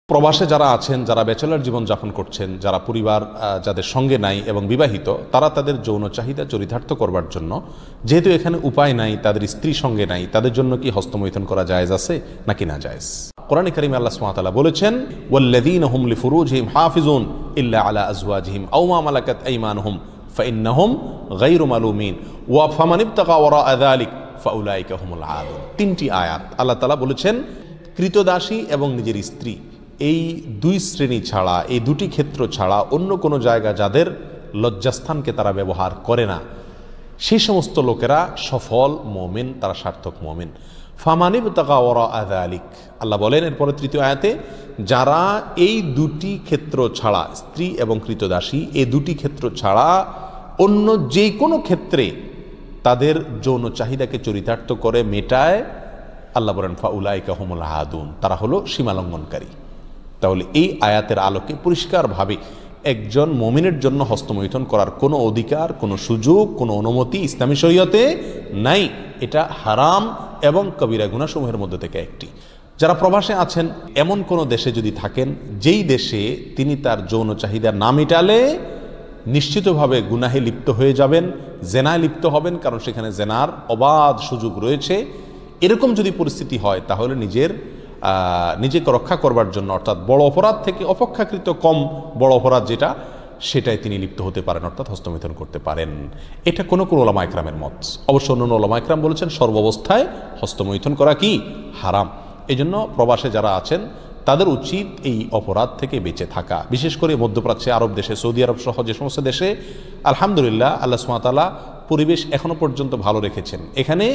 প্রবাসে যারা আছেন, যারা ব্যাচেলর জীবন যাপন করছেন, যারা পরিবার যাদের সঙ্গে নাই এবং বিবাহিত, তারা তাদের যৌন চাহিদা চরিতার্থ করবার জন্য, যেহেতু এখানে উপায় নাই, তাদের স্ত্রী সঙ্গে নাই, তাদের জন্য কি হস্তমৈথুন করা জায়েজ আছে নাকি না জায়েজ? কোরআনে কারিমে আল্লাহ সুবহানাহু ওয়া তাআলা বলেছেন, ওয়াল্লাযীনা হুম লিফুরুজিহিম হাফিজুন ইল্লা আলা আজওয়াজিহিম আও মা মালাকাত আইমানুহুম ফাইন্নাহুম গায়রু মালুমিন ওয়া ফামান ইবতাগা ওয়ারাআ যালিক ফাউলাইকা হুমুল আদুন। তিনটি আয়াত আল্লাহ তাআলা বলেছেন, কৃতদাসী এবং নিজের স্ত্রী, এই দুই শ্রেণী ছাড়া, এই দুটি ক্ষেত্র ছাড়া অন্য কোনো জায়গা যাদের লজ্জাস্থানকে তারা ব্যবহার করে না, সেই সমস্ত লোকেরা সফল মুমিন, তারা সার্থক মুমিন। ফামান ইবতাগা ওয়ারাআ যালিক, আল্লাহ বলেন এরপরে তৃতীয় আয়াতে, যারা এই দুটি ক্ষেত্র ছাড়া, স্ত্রী এবং কৃতদাসী, এই দুটি ক্ষেত্র ছাড়া অন্য যে কোনো ক্ষেত্রে তাদের যৌন চাহিদাকে চরিতার্থ করে মেটায়, আল্লাহ বলেন ফাউলাইকা হুমুল আদুন, তারা হলো সীমালঙ্ঘনকারী। তাহলে এই আয়াতের আলোকে পরিষ্কারভাবে একজন মুমিনের জন্য হস্তমৈথুন করার কোনো অধিকার, কোনো সুযোগ, কোনো অনুমতি ইসলামী শরীয়তে নাই। এটা হারাম এবং কবিরা গুনাহসমূহের মধ্যে থেকে একটি। যারা প্রবাসে আছেন, এমন কোনো দেশে যদি থাকেন যেই দেশে তিনি তার যৌন চাহিদা না মেটালে নিশ্চিতভাবে গুনাহে লিপ্ত হয়ে যাবেন, জেনায় লিপ্ত হবেন, কারণ সেখানে জেনার অবাধ সুযোগ রয়েছে, এরকম যদি পরিস্থিতি হয় তাহলে নিজেকে রক্ষা করবার জন্য, অর্থাৎ বড় অপরাধ থেকে অপেক্ষাকৃত কম বড় অপরাধ যেটা, সেটাই তিনি লিপ্ত হতে পারেন, অর্থাৎ হস্তমৈথুন করতে পারেন। এটা কোনো ওলামা ইকরামের মত। অবশ্য অন্য ওলামা ইকরাম বলেছেন সর্বাবস্থায় হস্তমৈথুন করা কি হারাম। এই জন্য প্রবাসে যারা আছেন তাদের উচিত এই অপরাধ থেকে বেঁচে থাকা। বিশেষ করে মধ্যপ্রাচ্যে, আরব দেশে, সৌদি আরব সহ যে সমস্ত দেশে আলহামদুলিল্লাহ আল্লাহ সুবহানাহু ওয়া তাআলা পরিবেশ এখনো পর্যন্ত ভালো রেখেছেন, এখানে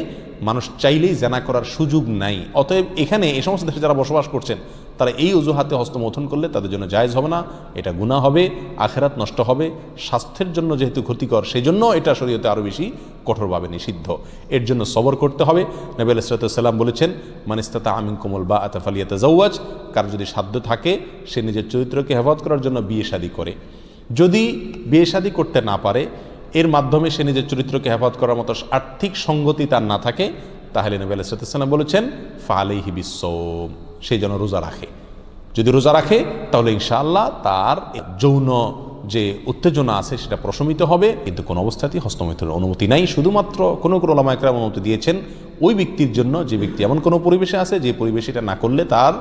মানুষ চাইলেই জেনা করার সুযোগ নাই। অতএব এখানে এই সমস্ত দেশে যারা বসবাস করছেন তারা এই অজুহাতে হস্তমৈথুন করলে তাদের জন্য জায়েজ হবে না, এটা গুনাহ হবে, আখিরাত নষ্ট হবে, স্বাস্থ্যের জন্য যেহেতু ক্ষতিকর, সেই জন্য এটা শরীয়তে আরও বেশি কঠোরভাবে নিষিদ্ধ। এর জন্য সবর করতে হবে। নবী আলাইহিস সালাম বলেছেন, মান ইসতাতাআ মিনকুমুল বাআতা ফালিয়াতাযাওয়াজ, কার যদি সাধ্য থাকে সে নিজের চরিত্রকে হেফাজত করার জন্য বিয়ে শাদী করে। যদি বিয়ে শাদী করতে না পারে, এর মাধ্যমে সে নিজের চরিত্রকে হেফাজত করার মতো আর্থিক সঙ্গতি তার না থাকে, তাহলে নবী আলাইহিস সালাম বলেছেন ফালাইহি বিসসাওম, সে যেন রোজা রাখে। যদি রোজা রাখে তাহলে ইনশাআল্লাহ তার যৌন যে উত্তেজনা আছে সেটা প্রশমিত হবে। কিন্তু কোনো অবস্থাতেই হস্তমৈথুনের অনুমতি নাই। শুধুমাত্র কোনো ওলামা ইকরাম অনুমতি দিয়েছেন ওই ব্যক্তির জন্য যে ব্যক্তি এমন কোনো পরিবেশে আছে যে পরিবেশে এটা না করলে তার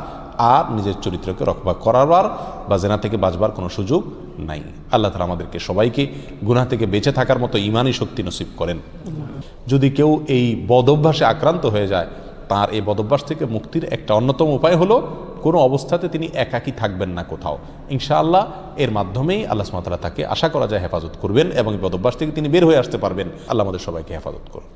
আর নিজের চরিত্রকে রক্ষা করাবার বা জেনা থেকে বাঁচবার কোনো সুযোগ নাই। আল্লাহ তাআলা আমাদেরকে সবাইকে গুনাহ থেকে বেঁচে থাকার মতো ঈমানি শক্তি নসিব করেন। যদি কেউ এই বদঅভ্যাসে আক্রান্ত হয়ে যায়, তার এই বদঅভ্যাস থেকে মুক্তির একটা অন্যতম উপায় হলো কোনো অবস্থাতে তিনি একাকী থাকবেন না কোথাও। ইনশাআল্লাহ এর মাধ্যমেই আল্লাহ সুবহানাহু ওয়া তাআলা তাকে আশা করা যায় হেফাজত করবেন এবং এই বদঅভ্যাস থেকে তিনি বের হয়ে আসতে পারবেন। আল্লাহ আমাদের সবাইকে হেফাজত করুন।